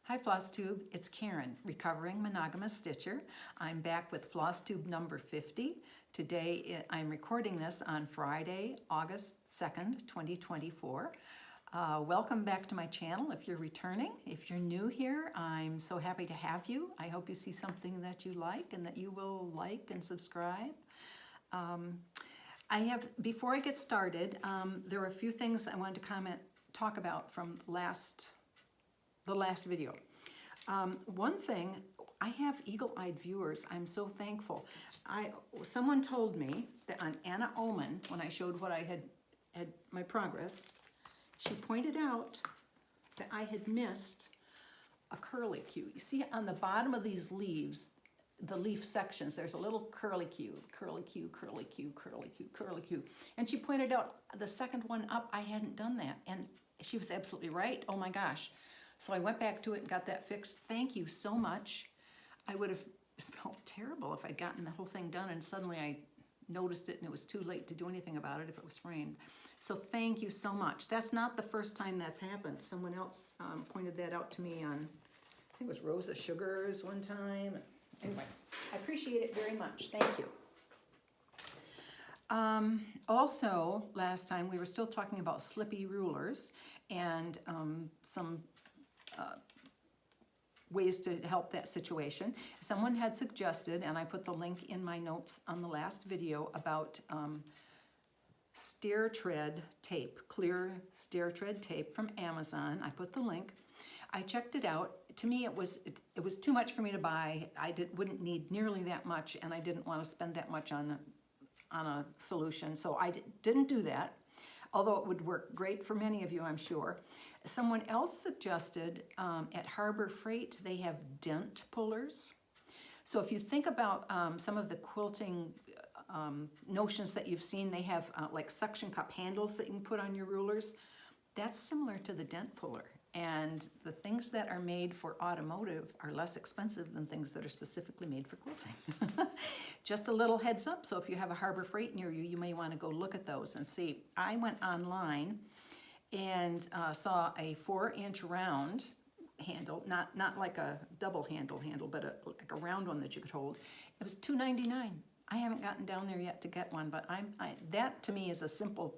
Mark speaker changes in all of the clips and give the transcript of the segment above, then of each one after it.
Speaker 1: Hi Flosstube, it's Karen, recovering monogamous stitcher. I'm back with Flosstube number 50. Today I'm recording this on Friday, August 2nd, 2024. Welcome back to my channel if you're returning. If you're new here, I'm so happy to have you. I hope you see something that you like and that you will like and subscribe. Before I get started, there were a few things I wanted to talk about from the last video. One thing, I have eagle-eyed viewers. I'm so thankful. Someone told me that on Anna Oman, when I showed what I had my progress, she pointed out that I had missed a curlicue. You see on the bottom of these leaves, the leaf sections, there's a little curlicue, curlicue, curlicue, curlicue, curlicue. And she pointed out the second one up, I hadn't done that. And she was absolutely right. Oh my gosh. So I went back to it and got that fixed. Thank you so much. I would have felt terrible if I'd gotten the whole thing done and suddenly I noticed it and it was too late to do anything about it if it was framed. So thank you so much. That's not the first time that's happened. Someone else pointed that out to me on, I think it was Rosa Sugars one time. Anyway, I appreciate it very much. Thank you. Also, last time we were still talking about slippy rulers and some ways to help that situation. Someone had suggested, and I put the link in my notes on the last video, about stair tread tape, clear stair tread tape from Amazon. I put the link. I checked it out. To me, it was too much for me to buy. I wouldn't need nearly that much, and I didn't want to spend that much on a solution, so I didn't do that. Although it would work great for many of you, I'm sure. Someone else suggested at Harbor Freight, they have dent pullers. So if you think about some of the quilting notions that you've seen, they have like suction cup handles that you can put on your rulers. That's similar to the dent puller. And the things that are made for automotive are less expensive than things that are specifically made for quilting. Just a little heads up. So if you have a Harbor Freight near you, you may want to go look at those and see. I went online and saw a 4-inch round handle, not like a double handle, but like a round one that you could hold. It was $2.99. I haven't gotten down there yet to get one, but that to me is a simple,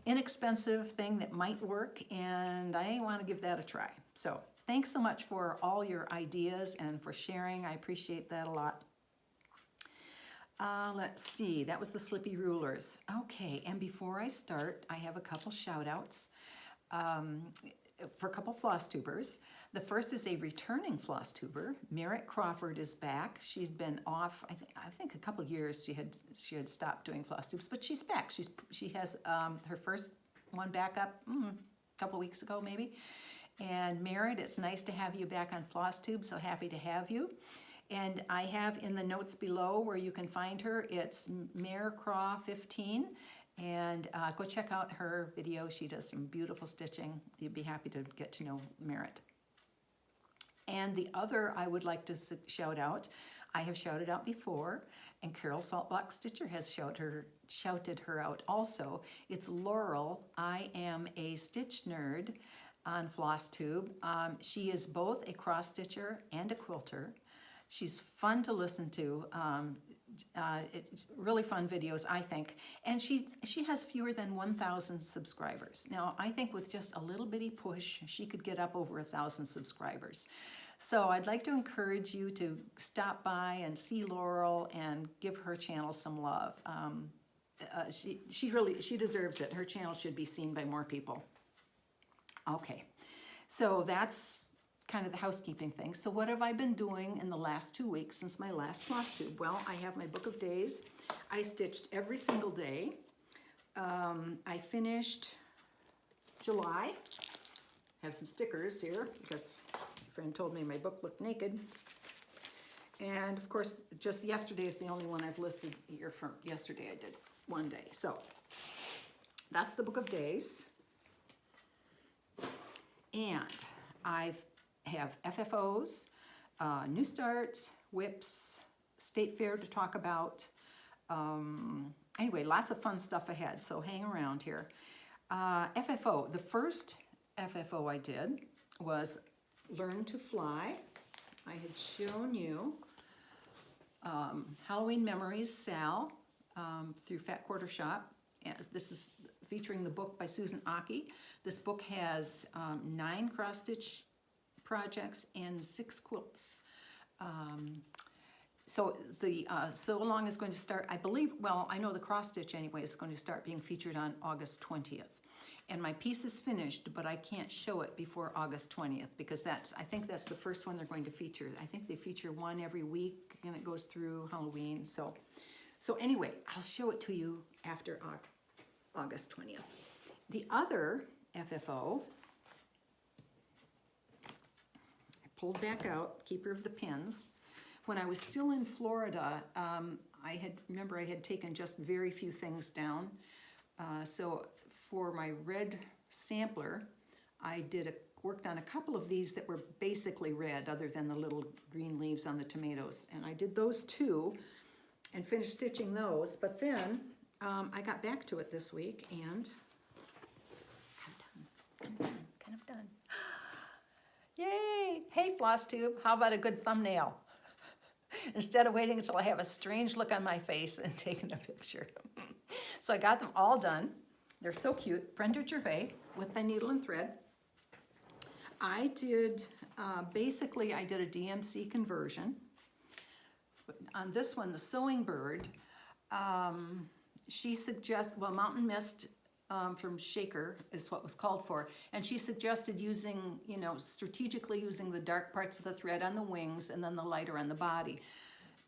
Speaker 1: inexpensive thing that might work, and I want to give that a try. So thanks so much for all your ideas and for sharing. I appreciate that a lot. Let's see, that was the slippy rulers. Okay, and before I start, I have a couple shout outs for a couple Flosstubers. The first is a returning Flosstuber. Merritt Crawford is back. She's been off, I think a couple years she had stopped doing Flosstubes, but she's back. She has her first one back up a couple weeks ago maybe. And Merritt, it's nice to have you back on Flosstube, so happy to have you. And I have in the notes below where you can find her, it's Merritt Craw 15. And go check out her video. She does some beautiful stitching. You'd be happy to get to know Merritt. And the other I would like to shout out, I have shouted out before, and Carol Saltblock Stitcher has shouted her out also. It's Laurel, I am a stitch nerd on Flosstube. She is both a cross stitcher and a quilter. She's fun to listen to. It's really fun videos, I think. And she has fewer than 1,000 subscribers. Now, I think with just a little bitty push, she could get up over 1,000 subscribers. So I'd like to encourage you to stop by and see Laurel and give her channel some love. She deserves it. Her channel should be seen by more people. Okay, so that's kind of the housekeeping thing. So what have I been doing in the last 2 weeks since my last Flosstube? Well, I have my book of days. I stitched every single day. I finished July. I have some stickers here because a friend told me my book looked naked. And of course, just yesterday is the only one I've listed here from yesterday. I did one day. So that's the book of days. And I have FFOs, New Starts, whips, State Fair to talk about. Anyway, lots of fun stuff ahead, so hang around here. FFO, the first FFO I did was Learn to Fly. I had shown you Halloween Memories, Sal, through Fat Quarter Shop. And this is featuring the book by Susan Aki. This book has 9 cross-stitch projects and 6 quilts. So the Sew Along is going to start, I believe, well, I know the cross-stitch anyway is going to start being featured on August 20th. And my piece is finished, but I can't show it before August 20th because I think that's the first one they're going to feature. I think they feature one every week and it goes through Halloween. So anyway, I'll show it to you after August 20th. The other FFO, I pulled back out, Keeper of the Pins. When I was still in Florida, I had taken just very few things down. So for my red sampler, I worked on a couple of these that were basically red, other than the little green leaves on the tomatoes. And I did those too, and finished stitching those. But then I got back to it this week, and kind of done. Yay! Hey, Flosstube, how about a good thumbnail? Instead of waiting until I have a strange look on my face and taking a picture. So I got them all done. They're so cute. Brenda Gervais with the needle and thread. I did, basically I did a DMC conversion. On this one, the Sewing Bird, she suggests, well, Mountain Mist from Shaker is what was called for. And she suggested using, strategically using the dark parts of the thread on the wings and then the lighter on the body.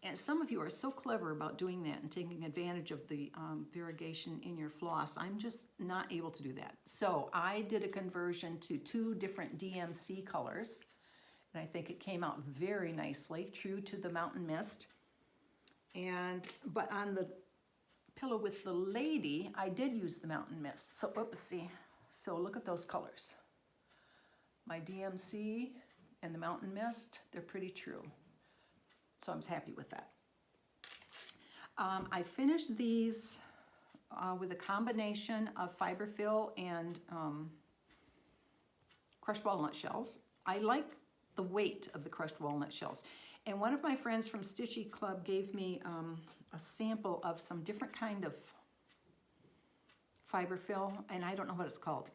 Speaker 1: And some of you are so clever about doing that and taking advantage of the variegation in your floss. I'm just not able to do that. So I did a conversion to 2 different DMC colors. And I think it came out very nicely, true to the Mountain Mist. But on the pillow with the lady, I did use the Mountain Mist. So, oopsie. So look at those colors. My DMC and the Mountain Mist, they're pretty true. So I'm happy with that. I finished these with a combination of fiberfill and crushed walnut shells. I like the weight of the crushed walnut shells. And one of my friends from Stitchy Club gave me a sample of some different kind of fiberfill, and I don't know what it's called.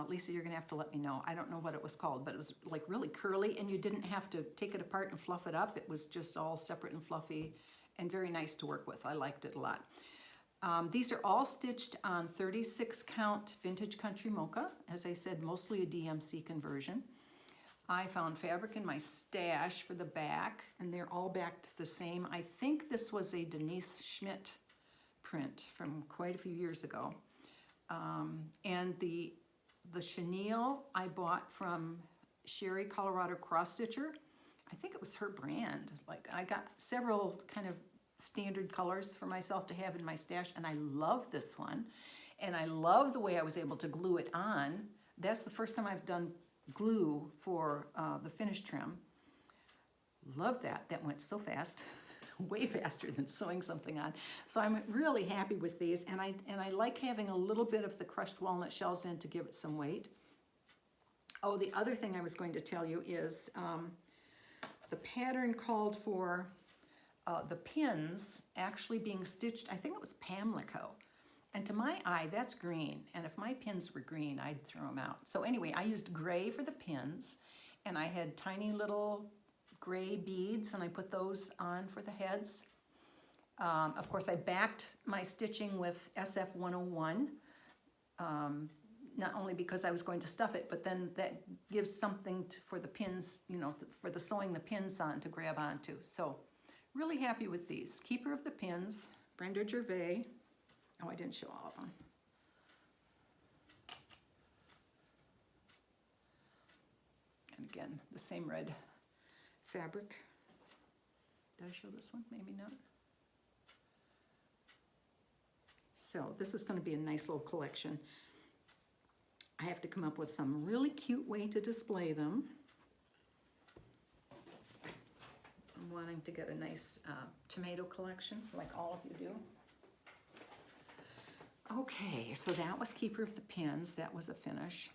Speaker 1: Lisa, you're gonna have to let me know. I don't know what it was called, but it was like really curly, and you didn't have to take it apart and fluff it up. It was just all separate and fluffy and very nice to work with. I liked it a lot. These are all stitched on 36 count Vintage Country Mocha. As I said, mostly a DMC conversion. I found fabric in my stash for the back, and they're all backed the same. I think this was a Denise Schmidt print from quite a few years ago. And the chenille I bought from Sherry Colorado Cross Stitcher. I think it was her brand. Like, I got several kind of standard colors for myself to have in my stash, and I love this one. And I love the way I was able to glue it on. That's the first time I've done glue for the finish trim. Love that. That went so fast. Way faster than sewing something on. So I'm really happy with these, and I like having a little bit of the crushed walnut shells in to give it some weight. Oh, the other thing I was going to tell you is the pattern called for the pins actually being stitched, I think it was Pamlico. And to my eye, that's green. And if my pins were green, I'd throw them out. So anyway, I used gray for the pins, and I had tiny little gray beads, and I put those on for the heads. Of course, I backed my stitching with SF 101, not only because I was going to stuff it, but then that gives something for the pins, for the sewing the pins on to grab onto. So really happy with these. Keeper of the Pins, Brenda Gervais. Oh, I didn't show all of them. And again, the same red fabric. Did I show this one? Maybe not. So this is going to be a nice little collection. I have to come up with some really cute way to display them. I'm wanting to get a nice tomato collection like all of you do. Okay, so that was Keeper of the Pins. That was a finish.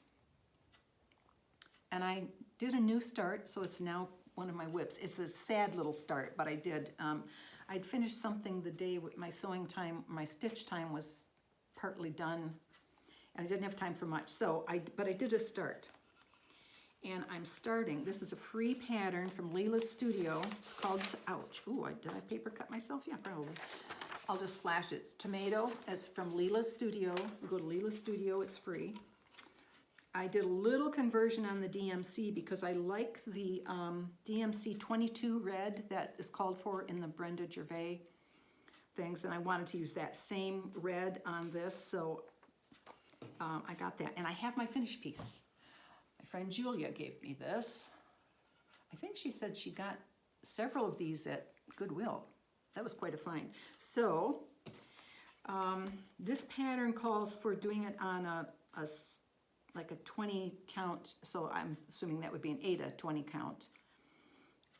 Speaker 1: And I did a new start, so it's now one of my whips. It's a sad little start, but I did. I'd finished something the day my sewing time, my stitch time was partly done, and I didn't have time for much. But I did a start. And I'm starting, this is a free pattern from Lila's Studio. It's called, ouch, ooh, did I paper cut myself? Yeah, probably. I'll just flash it. It's Tomato, it's from Lila's Studio. Go to Lila's Studio, it's free. I did a little conversion on the DMC because I like the DMC 22 red that is called for in the Brenda Gervais things, and I wanted to use that same red on this, so I got that. And I have my finished piece. My friend Julia gave me this. I think she said she got several of these at Goodwill. That was quite a find. So this pattern calls for doing it on like a 20 count, so I'm assuming that would be an 8 20 count.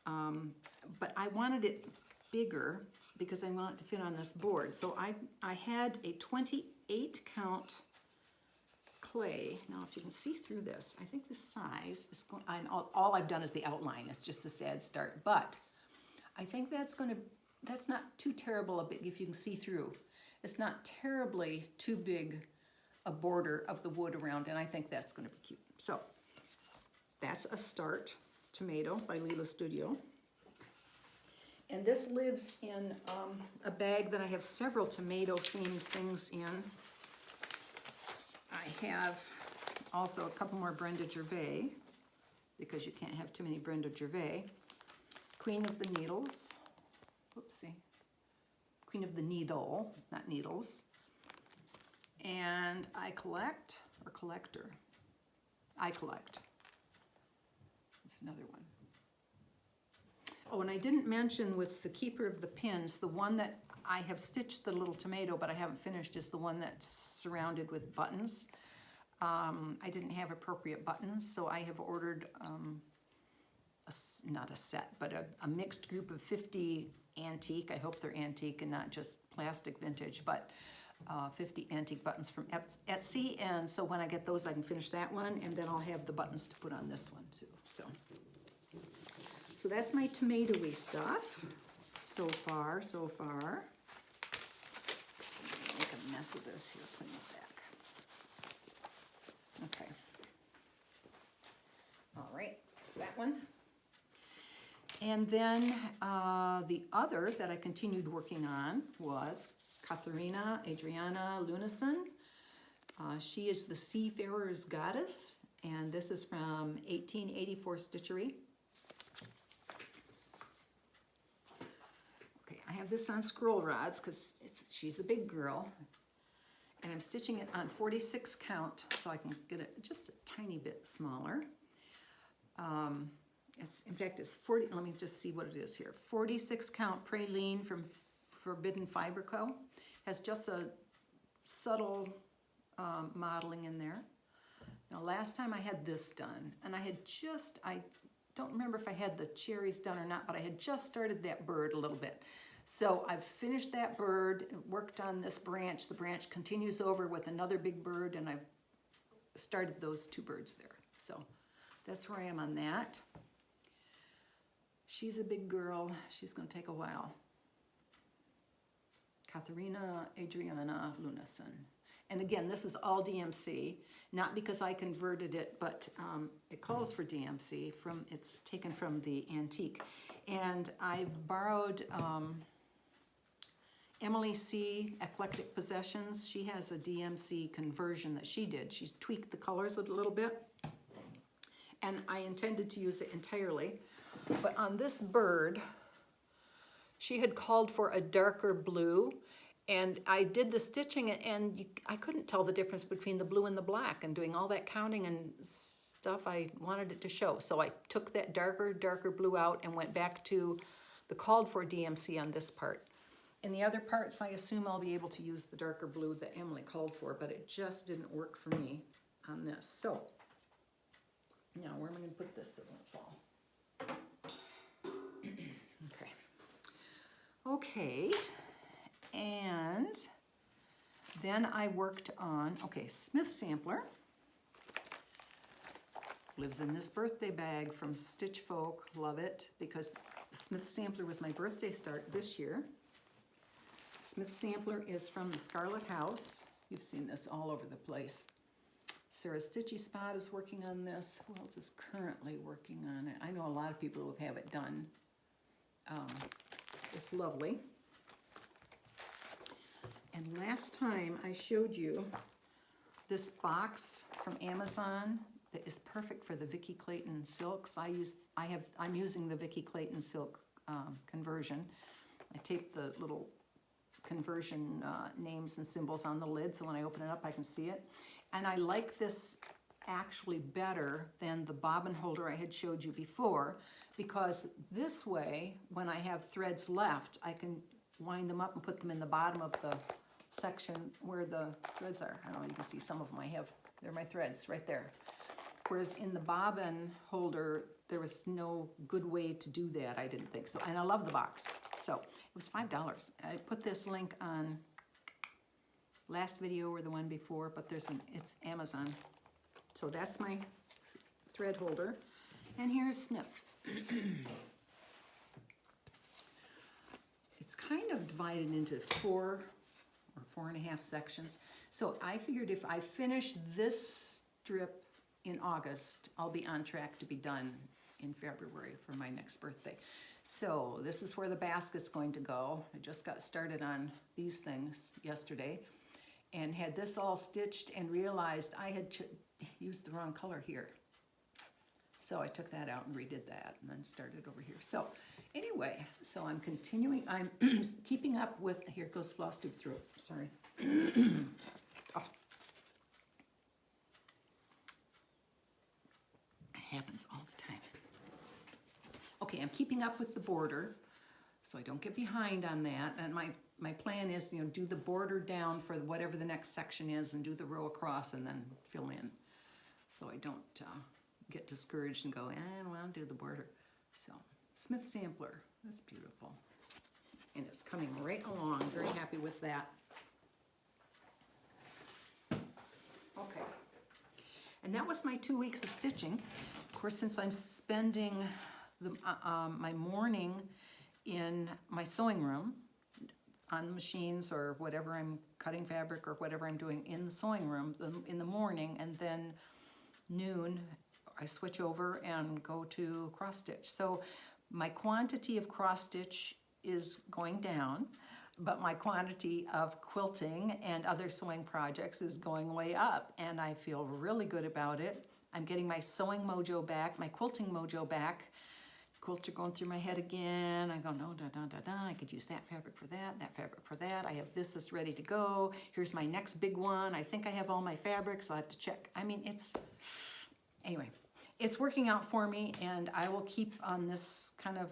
Speaker 1: But I wanted it bigger because I want it to fit on this board. So I had a 28 count clay. Now if you can see through this, I think the size is going, all I've done is the outline. It's just a sad start, but I think that's not too terrible a bit if you can see through. It's not terribly too big a border of the wood around, and I think that's going to be cute. So that's a start, Tomato by Lila Studio. And this lives in a bag that I have several tomato themed things in. I have also a couple more Brenda Gervais, because you can't have too many Brenda Gervais. Queen of the Needles, whoopsie. Queen of the Needle, not needles. And I collect, or collector. I collect. That's another one. Oh, and I didn't mention with the Keeper of the Pins, the one that I have stitched the little tomato, but I haven't finished, is the one that's surrounded with buttons. I didn't have appropriate buttons, so I have ordered, not a set, but a mixed group of 50 antique. I hope they're antique and not just plastic vintage, but 50 antique buttons from Etsy. And so when I get those, I can finish that one, and then I'll have the buttons to put on this one too. So that's my tomatoey stuff. So far. Make a mess of this here, putting it back. Okay. All right, there's that one. And then the other that I continued working on was Catharina, Adriana, Leunissen. She is the Seafarer's Goddess, and this is from 1884 Stitchery. Okay, I have this on scroll rods because she's a big girl, and I'm stitching it on 46 count so I can get it just a tiny bit smaller. In fact, it's 40, let me just see what it is here. 46 count Praline from Forbidden Fiber Co. Has just a subtle modeling in there. Now last time I had this done, and I don't remember if I had the cherries done or not, but I had just started that bird a little bit. So I've finished that bird, worked on this branch. The branch continues over with another big bird, and I've started those two birds there. So that's where I am on that. She's a big girl. She's going to take a while. Catharina, Adriana, Leunissen. And again, this is all DMC, not because I converted it, but it calls for DMC. It's taken from the antique. And I've borrowed Emily C. Eclectic Possessions. She has a DMC conversion that she did. She's tweaked the colors a little bit. And I intended to use it entirely. But on this bird, she had called for a darker blue, and I did the stitching, and I couldn't tell the difference between the blue and the black, and doing all that counting and stuff, I wanted it to show. So I took that darker blue out and went back to the called for DMC on this part. In the other parts, I assume I'll be able to use the darker blue that Emily called for, but it just didn't work for me on this. So now where am I going to put this so it won't fall? Okay, and then I worked on, Smith Sampler. Lives in this birthday bag from Stitch Folk. Love it because Smith Sampler was my birthday start this year. Smith Sampler is from the Scarlett house. You've seen this all over the place. Sarah Stitchy Spot is working on this. Who else is currently working on it? I know a lot of people who have it done. It's lovely. And last time I showed you this box from Amazon that is perfect for the Vicky Clayton silks. I'm using the Vicky Clayton silk conversion. I taped the little conversion names and symbols on the lid so when I open it up I can see it. And I like this actually better than the bobbin holder I had showed you before, because this way when I have threads left I can wind them up and put them in the bottom of the section where the threads are. I don't know, you can see some of them I have. They're my threads right there. Whereas in the bobbin holder, there was no good way to do that, I didn't think so. And I love the box. So it was $5. I put this link on last video or the one before, but it's Amazon. So that's my thread holder. And here's Smith. It's kind of divided into 4 or 4.5 sections. So I figured if I finish this strip in August, I'll be on track to be done in February for my next birthday. So this is where the basket's going to go. I just got started on these things yesterday and had this all stitched and realized I had used the wrong color here. So I took that out and redid that and then started over here. So anyway, so I'm continuing, I'm keeping up with, here goes Flosstube through it, sorry. Oh. It happens all the time. Okay, I'm keeping up with the border so I don't get behind on that. And my plan is, do the border down for whatever the next section is and do the row across and then fill in. So I don't get discouraged and go, I don't want to do the border. So Smith Sampler, that's beautiful. And it's coming right along, very happy with that. Okay, and that was my 2 weeks of stitching. Of course, since I'm spending my morning in my sewing room on the machines or whatever I'm cutting fabric or whatever I'm doing in the sewing room in the morning, and then noon I switch over and go to cross stitch. So my quantity of cross stitch is going down, but my quantity of quilting and other sewing projects is going way up, and I feel really good about it. I'm getting my sewing mojo back, my quilting mojo back. Quilts are going through my head again. I go, no, I could use that fabric for that fabric for that. I have this that's ready to go. Here's my next big one. I think I have all my fabrics. I'll have to check. I mean, anyway, it's working out for me, and I will keep on this kind of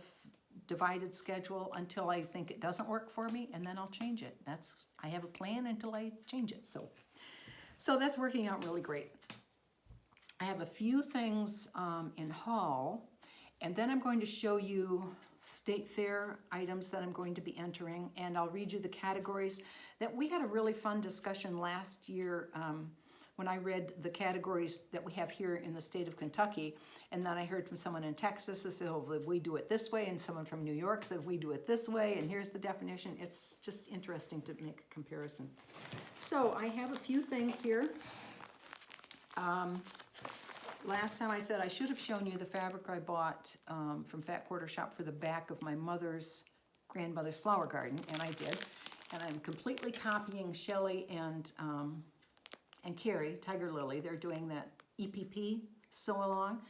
Speaker 1: divided schedule until I think it doesn't work for me, and then I'll change it. I have a plan until I change it. So that's working out really great. I have a few things in haul, and then I'm going to show you state fair items that I'm going to be entering, and I'll read you the categories. That we had a really fun discussion last year when I read the categories that we have here in the state of Kentucky, and then I heard from someone in Texas that said, oh, we do it this way, and someone from New York said, we do it this way, and here's the definition. It's just interesting to make a comparison. So I have a few things here. Last time I said I should have shown you the fabric I bought from Fat Quarter Shop for the back of my grandmother's flower garden, and I did. And I'm completely copying Shelley and Carrie, Tiger Lily. They're doing that EPP sew-along,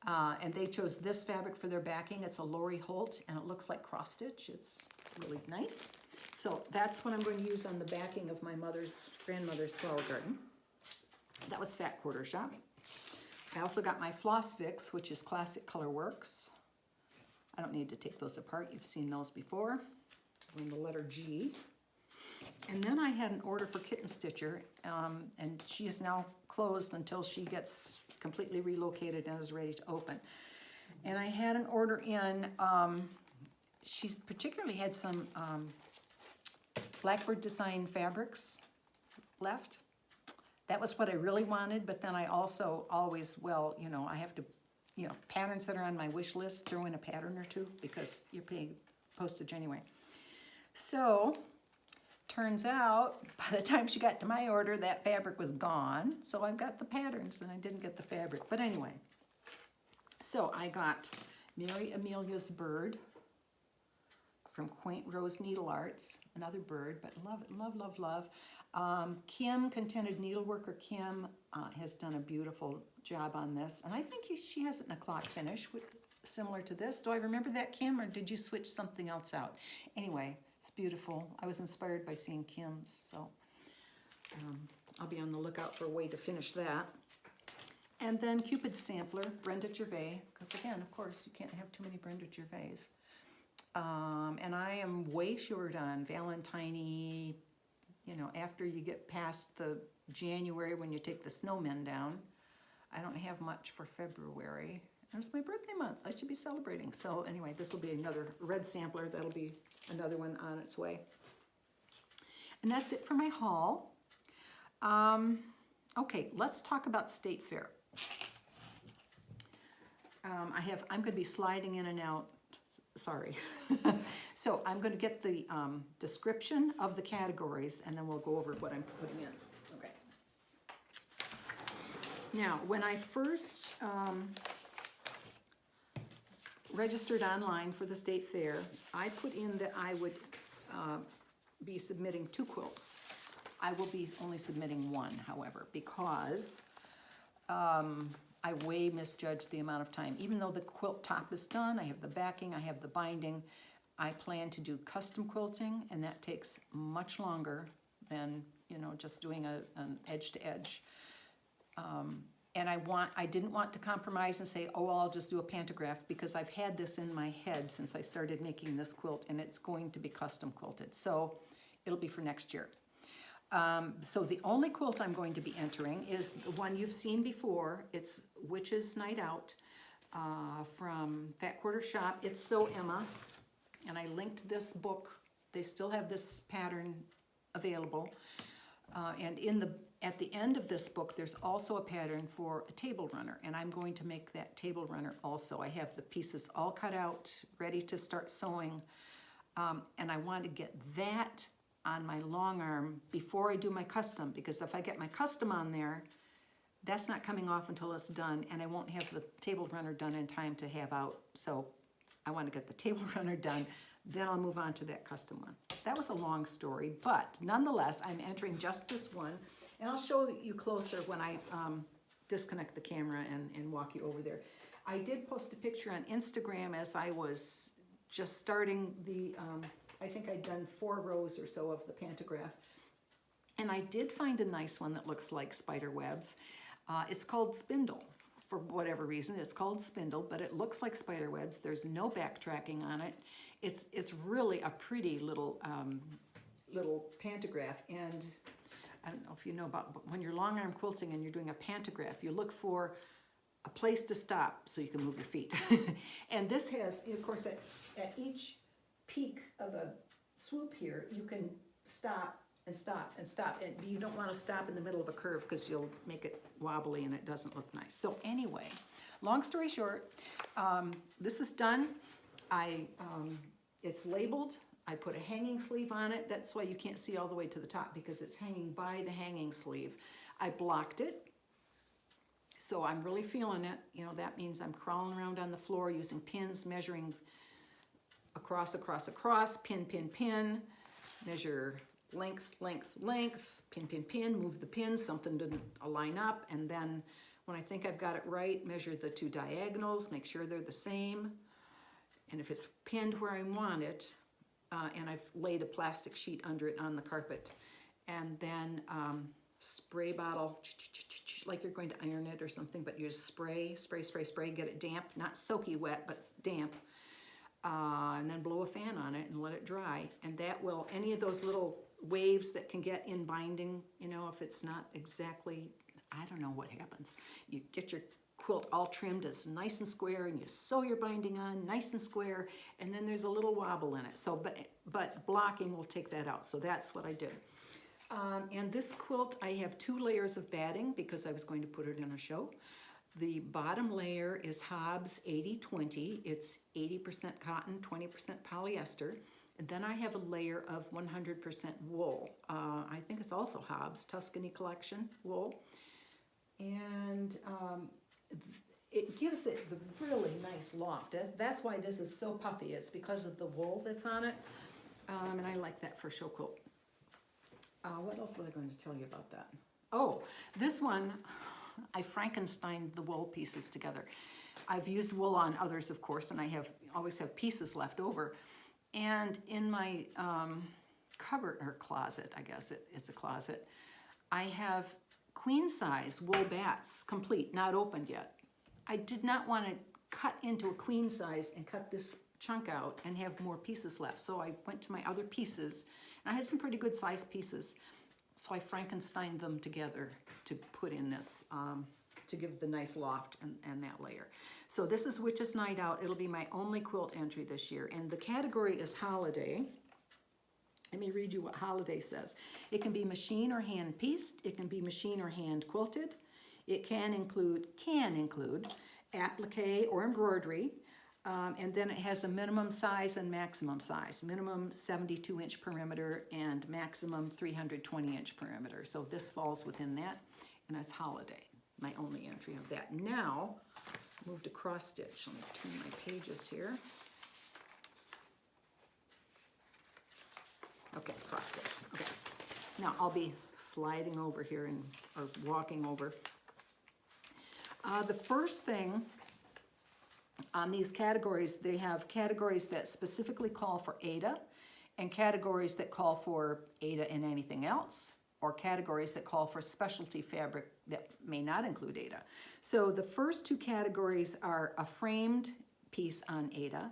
Speaker 1: and they chose this fabric for their backing. It's a Lori Holt, and it looks like cross-stitch. It's really nice. So that's what I'm going to use on the backing of my grandmother's flower garden. That was Fat Quarter Shop. I also got my Floss Fix, which is Classic Color Works. I don't need to take those apart. You've seen those before. In the letter G. And then I had an order for Kitten Stitcher, and she is now closed until she gets completely relocated and is ready to open. And I had an order in, she's particularly had some Blackbird design fabrics left. That was what I really wanted, but then I also always, well, you know, I have to, you know, patterns that are on my wish list, throw in a pattern or two because you're paying postage anyway. So, turns out, by the time she got to my order, that fabric was gone. So I've got the patterns and I didn't get the fabric. But anyway, so I got Mary Amelia's bird from Quaint Rose Needle Arts, another bird, but love it, love, love, love. Kim, Contented Needleworker Kim, has done a beautiful job on this. And I think she has it in a clock finish, similar to this. Do I remember that, Kim, or did you switch something else out? Anyway, it's beautiful. I was inspired by seeing Kim's, so I'll be on the lookout for a way to finish that. And then Cupid's Sampler, Brenda Gervais, because again, of course, you can't have too many Brenda Gervais. And I am way short on Valentine-y, you know, after you get past the January when you take the snowmen down. I don't have much for February. And it's my birthday month. I should be celebrating. So anyway, this will be another red sampler. That'll be another one on its way. And that's it for my haul. Okay, let's talk about the State Fair. I'm going to be sliding in and out. Sorry. So I'm going to get the description of the categories and then we'll go over what I'm putting in. Okay. Now, when I first registered online for the State Fair, I put in that I would be submitting 2 quilts. I will be only submitting 1, however, because I way misjudged the amount of time. Even though the quilt top is done, I have the backing, I have the binding, I plan to do custom quilting, and that takes much longer than, you know, just doing an edge to edge. And I didn't want to compromise and say, oh, well, I'll just do a pantograph, because I've had this in my head since I started making this quilt, and it's going to be custom quilted. So it'll be for next year. So the only quilt I'm going to be entering is the one you've seen before. It's Witch's Night Out from Fat Quarter Shop. It's So Emma, and I linked this book. They still have this pattern available. And at the end of this book, there's also a pattern for a table runner, and I'm going to make that table runner also. I have the pieces all cut out, ready to start sewing, and I want to get that on my long arm before I do my custom, because if I get my custom on there, that's not coming off until it's done, and I won't have the table runner done in time to have out. So I want to get the table runner done, then I'll move on to that custom one. That was a long story, but nonetheless, I'm entering just this one, and I'll show you closer when I disconnect the camera and walk you over there. I did post a picture on Instagram as I was just starting the I think I'd done 4 rows or so of the pantograph. And I did find a nice one that looks like spider webs. It's called Spindle. For whatever reason, it's called Spindle, but it looks like spider webs. There's no backtracking on it. It's really a pretty little pantograph. And I don't know if you know about, but when you're long arm quilting and you're doing a pantograph, you look for a place to stop so you can move your feet. And this has, of course, at each peak of a swoop here, you can stop and stop and stop, and you don't want to stop in the middle of a curve because you'll make it wobbly and it doesn't look nice. So anyway, long story short, this is done. It's labeled. I put a hanging sleeve on it. That's why you can't see all the way to the top, because it's hanging by the hanging sleeve. I blocked it, so I'm really feeling it. You know, that means I'm crawling around on the floor using pins, measuring across, across, across, pin, pin, pin, measure length, length, length, pin, pin, pin, move the pin, something didn't line up, and then when I think I've got it right, measure the 2 diagonals, make sure they're the same, and if it's pinned where I want it, and I've laid a plastic sheet under it on the carpet, and then spray bottle, like you're going to iron it or something, but you just spray, spray, spray, spray, get it damp, not soaky wet, but damp. And then blow a fan on it and let it dry. And that will, any of those little waves that can get in binding, you know, if it's not exactly, I don't know what happens. You get your quilt all trimmed as nice and square, and you sew your binding on nice and square, and then there's a little wobble in it. So, but blocking will take that out. So that's what I did. And this quilt, I have 2 layers of batting because I was going to put it in a show. The bottom layer is Hobbs 80-20. It's 80% cotton, 20% polyester. And then I have a layer of 100% wool. I think it's also Hobbs Tuscany Collection wool. And it gives it the really nice loft. That's why this is so puffy. It's because of the wool that's on it. And I like that for show quilt. What else was I going to tell you about that? Oh, this one, I Frankensteined the wool pieces together. I've used wool on others, of course, and I always have pieces left over. And in my cupboard, or closet, I guess it's a closet, I have queen size wool bats, complete, not opened yet. I did not want to cut into a queen size and cut this chunk out and have more pieces left. So I went to my other pieces, and I had some pretty good sized pieces. So I Frankensteined them together to put in this, to give the nice loft and that layer. So this is Witch's Night Out. It'll be my only quilt entry this year. And the category is holiday. Let me read you what holiday says. It can be machine or hand pieced. It can be machine or hand quilted. It can include applique or embroidery. And then it has a minimum size and maximum size. Minimum 72-inch perimeter and maximum 320-inch perimeter. So this falls within that, and it's holiday, my only entry of that. Now, move to cross stitch. Let me turn my pages here. Okay, cross stitch. Okay. Now I'll be sliding over here or walking over. The first thing on these categories, they have categories that specifically call for Aida and categories that call for Aida and anything else, or categories that call for specialty fabric that may not include Aida. So the first 2 categories are a framed piece on Aida,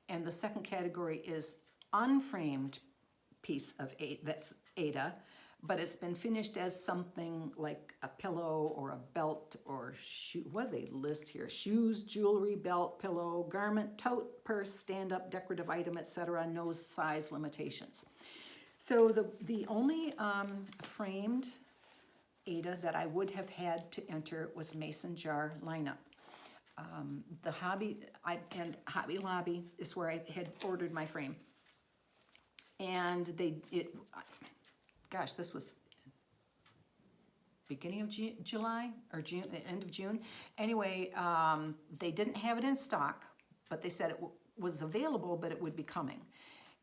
Speaker 1: and the second category is unframed piece of Aida, that's Aida, but it's been finished as something like a pillow or a belt or shoe. What do they list here? Shoes, jewelry, belt, pillow, garment, tote, purse, stand-up, decorative item, etc. No size limitations. So the only framed Aida that I would have had to enter was Mason Jar lineup. The Hobby Lobby is where I had ordered my frame, and gosh, this was beginning of July or June, end of June. Anyway, they didn't have it in stock, but they said it was available, but it would be coming.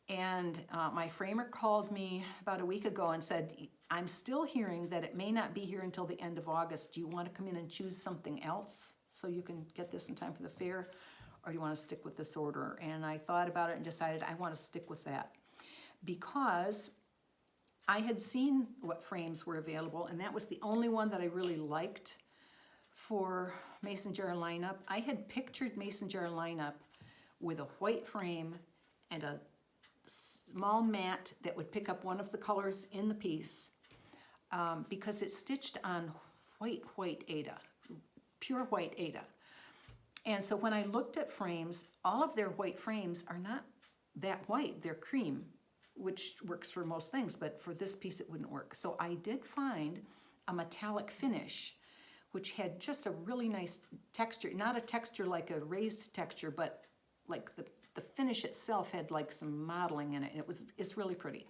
Speaker 1: And my framer called me about a week ago and said, I'm still hearing that it may not be here until the end of August. Do you want to come in and choose something else so you can get this in time for the fair? Or do you want to stick with this order? And I thought about it and decided I want to stick with that, because I had seen what frames were available, and that was the only one that I really liked for Mason Jar lineup. I had pictured Mason Jar lineup with a white frame and a small mat that would pick up one of the colors in the piece, because it's stitched on white Aida, pure white Aida. And so when I looked at frames, all of their white frames are not that white, they're cream, which works for most things, but for this piece it wouldn't work. So I did find a metallic finish, which had just a really nice texture, not a texture like a raised texture, but like the finish itself had like some modeling in it. It's really pretty.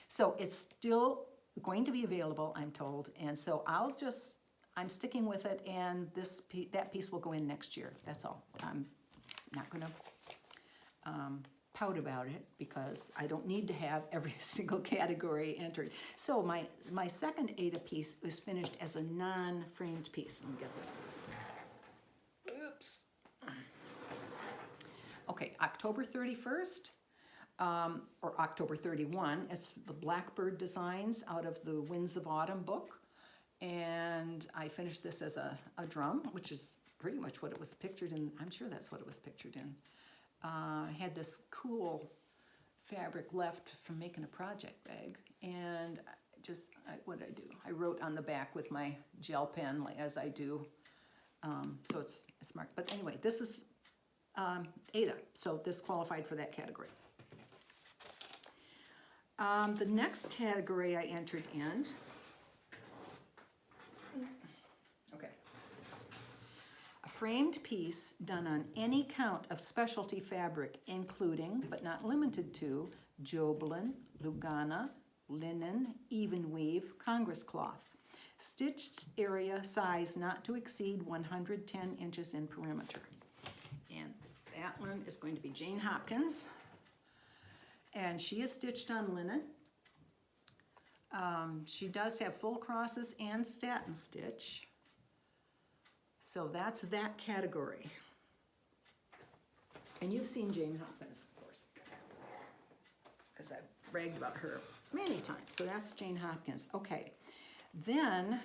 Speaker 1: So it's still going to be available, I'm told, and so I'm sticking with it, and that piece will go in next year. That's all. I'm not gonna pout about it, because I don't need to have every single category entered. So my second Aida piece is finished as a non-framed piece. Let me get this. Oops. Okay, October 31st, or October 31, it's the Blackbird Designs out of the Winds of Autumn book. And I finished this as a drum, which is pretty much what it was pictured in. I'm sure that's what it was pictured in. I had this cool fabric left from making a project bag, and what did I do? I wrote on the back with my gel pen, as I do, so it's marked. But anyway, this is Aida, so this qualified for that category. The next category I entered in, okay, a framed piece done on any count of specialty fabric, including but not limited to Joblin, Lugana, linen, even weave, Congress cloth. Stitched area size not to exceed 110 inches in perimeter. And that one is going to be Jane Hopkins. And she is stitched on linen. She does have full crosses and satin stitch. So that's that category. And you've seen Jane Hopkins, of course, because I've bragged about her many times. So that's Jane Hopkins. Okay. Then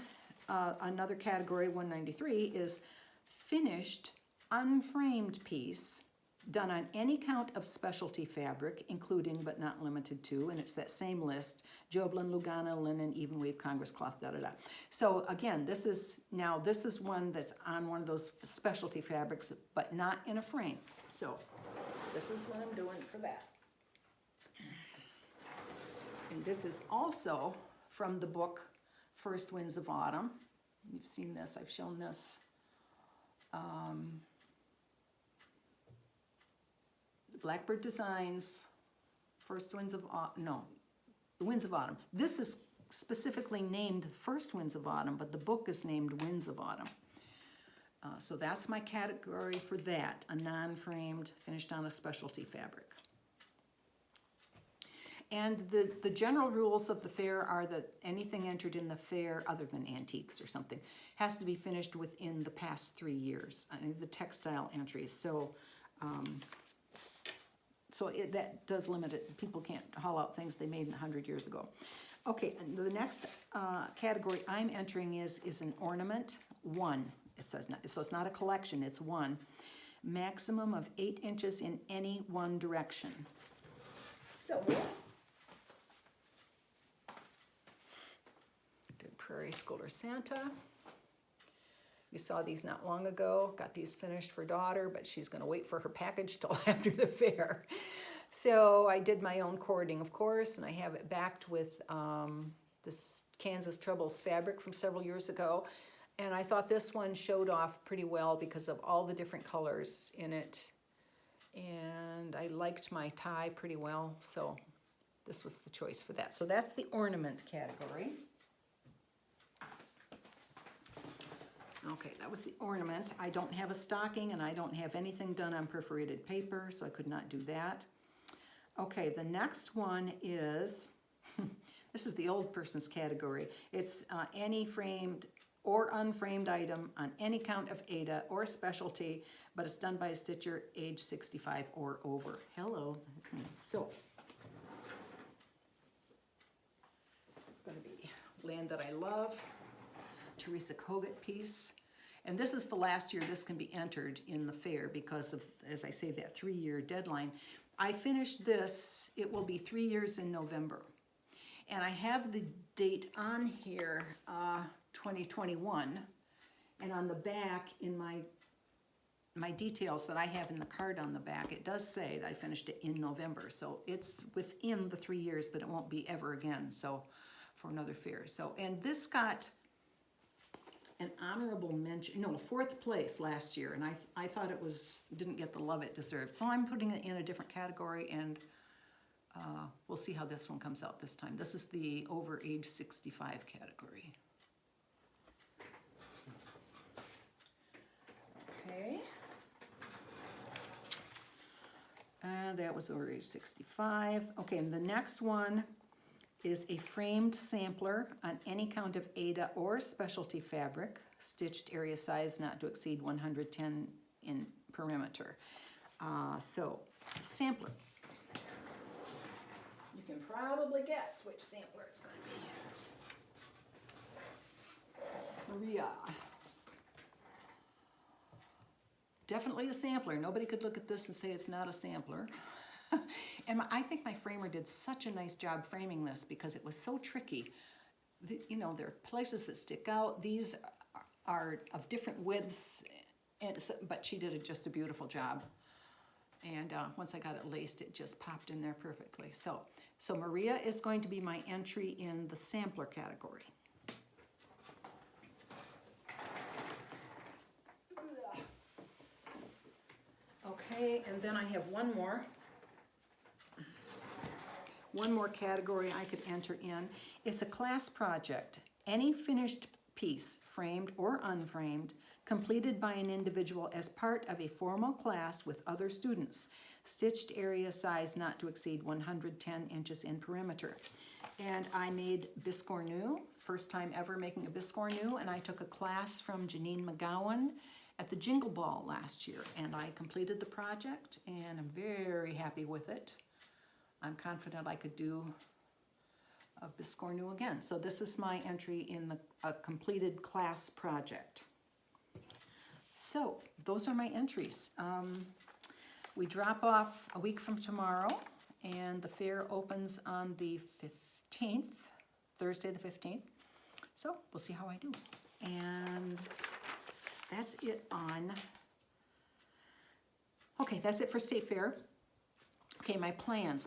Speaker 1: another category, 193, is finished unframed piece done on any count of specialty fabric, including but not limited to, and it's that same list, Joblin, Lugana, linen, even weave, Congress cloth, da-da-da. So again, this is one that's on one of those specialty fabrics, but not in a frame. So this is what I'm doing for that. And this is also from the book First Winds of Autumn. You've seen this, I've shown this. Blackbird Designs, First Winds of Autumn, no, the Winds of Autumn. This is specifically named First Winds of Autumn, but the book is named Winds of Autumn. So that's my category for that, a non-framed, finished on a specialty fabric. And the general rules of the fair are that anything entered in the fair, other than antiques or something, has to be finished within the past 3 years, the textile entries. So, that does limit it. People can't haul out things they made 100 years ago. Okay, and the next category I'm entering is an ornament, 1. It says not, so it's not a collection, it's 1. Maximum of 8 inches in any one direction. So, Prairie Schooler Santa. You saw these not long ago. Got these finished for daughter, but she's going to wait for her package till after the fair. So I did my own cording, of course, and I have it backed with this Kansas Troubles fabric from several years ago. And I thought this one showed off pretty well because of all the different colors in it. And I liked my tie pretty well, so this was the choice for that. So that's the ornament category. Okay, that was the ornament. I don't have a stocking and I don't have anything done on perforated paper, so I could not do that. Okay, the next one is, this is the old person's category. It's any framed or unframed item on any count of Ada or specialty, but it's done by a stitcher age 65 or over. Hello, that's me. So, it's going to be Land That I Love. Teresa Kogut piece. And this is the last year this can be entered in the fair because of, as I say, that 3-year deadline. I finished this, it will be 3 years in November. And I have the date on here, 2021. And on the back in my details that I have in the card on the back, it does say that I finished it in November. So it's within the 3 years, but it won't be ever again. So for another fair. So, and this got an honorable mention, no, 4th place last year, and I thought it didn't get the love it deserved. So I'm putting it in a different category, and we'll see how this one comes out this time. This is the over age 65 category. Okay. That was over age 65. Okay, and the next one is a framed sampler on any count of Ada or specialty fabric, stitched area size not to exceed 110 in perimeter. So, sampler. You can probably guess which sampler it's going to be. Maria. Definitely a sampler. Nobody could look at this and say it's not a sampler. And I think my framer did such a nice job framing this because it was so tricky. You know, there are places that stick out. These are of different widths, but she did just a beautiful job. And once I got it laced, it just popped in there perfectly. So Maria is going to be my entry in the sampler category. Okay, and then I have one more category I could enter in. It's a class project. Any finished piece, framed or unframed, completed by an individual as part of a formal class with other students. Stitched area size not to exceed 110 inches in perimeter. And I made biscornu, first time ever making a biscornu, and I took a class from Janine McGowan at the Jingle Ball last year, and I completed the project, and I'm very happy with it. I'm confident I could do a biscornu again. So this is my entry in a completed class project. So those are my entries. We drop off a week from tomorrow, and the fair opens on the 15th, Thursday the 15th. So we'll see how I do. And that's it on, okay, that's it for State Fair. Okay, my plans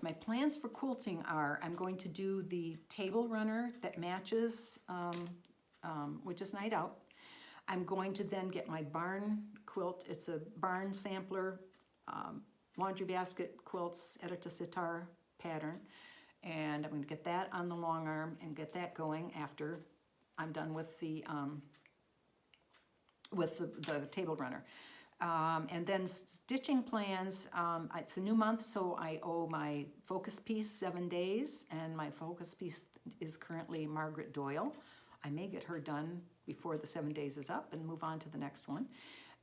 Speaker 1: for quilting are, I'm going to do the table runner that matches, which is Night Out. I'm going to then get my barn quilt. It's a barn sampler, laundry basket quilts, Edita Sitar pattern. And I'm going to get that on the long arm and get that going after I'm done with the table runner. And then stitching plans, it's a new month, so I owe my focus piece 7 days, and my focus piece is currently Margaret Doyle. I may get her done before the 7 days is up and move on to the next one.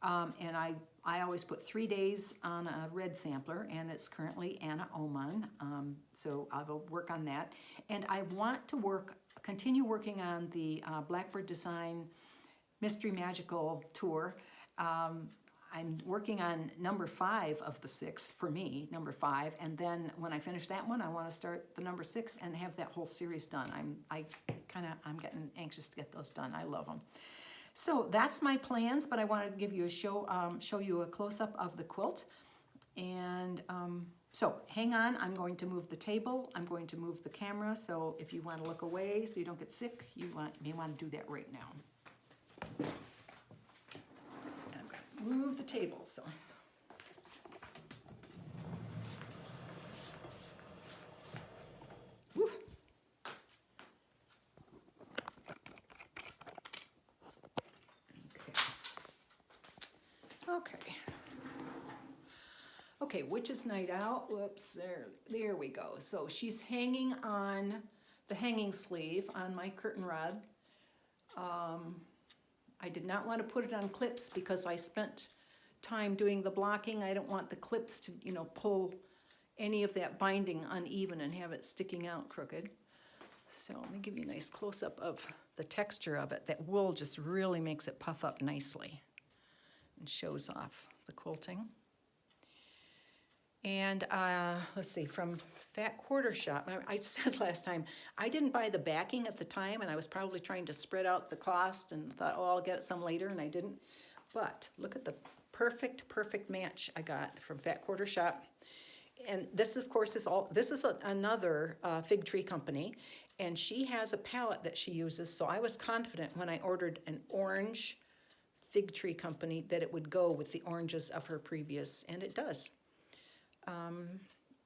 Speaker 1: And I always put 3 days on a red sampler, and it's currently Anna Oman, so I will work on that. And I want to continue working on the Blackbird Design Mystery Magical Tour. I'm working on number 5 of the 6, for me, number 5, and then when I finish that one, I want to start the number 6 and have that whole series done. I'm getting anxious to get those done. I love them. So that's my plans, but I wanted to give you a show you a close-up of the quilt. And so hang on, I'm going to move the table, I'm going to move the camera, so if you want to look away so you don't get sick, you may want to do that right now. Move the table, so. Woo. Okay. Okay, Witch's Night Out. Whoops, there we go. So she's hanging on the hanging sleeve on my curtain rod. I did not want to put it on clips because I spent time doing the blocking. I don't want the clips to, pull any of that binding uneven and have it sticking out crooked. So let me give you a nice close-up of the texture of it. That wool just really makes it puff up nicely and shows off the quilting. And let's see, from Fat Quarter Shop, I said last time, I didn't buy the backing at the time, and I was probably trying to spread out the cost and thought, oh, I'll get some later, and I didn't. But look at the perfect match I got from Fat Quarter Shop. And this, of course, is another fig tree company, and she has a palette that she uses, so I was confident when I ordered an orange fig tree company that it would go with the oranges of her previous, and it does.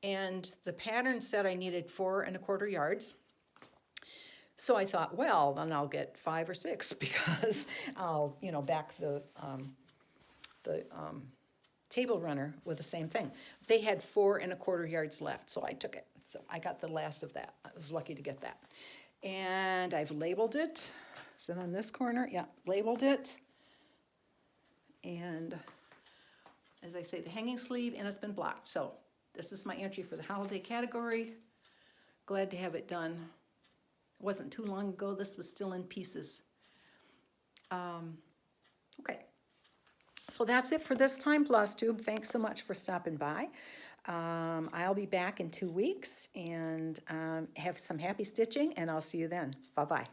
Speaker 1: And the pattern said I needed 4 1/4 yards. So I thought, well, then I'll get 5 or 6 because I'll, back the table runner with the same thing. They had 4 1/4 yards left, so I took it. So I got the last of that. I was lucky to get that. And I've labeled it. Is it on this corner? Yeah, labeled it. And as I say, the hanging sleeve, and it's been blocked. So this is my entry for the holiday category. Glad to have it done. It wasn't too long ago. This was still in pieces. Okay. So that's it for this time, Flosstube. Thanks so much for stopping by. I'll be back in 2 weeks and have some happy stitching, and I'll see you then. Bye-bye.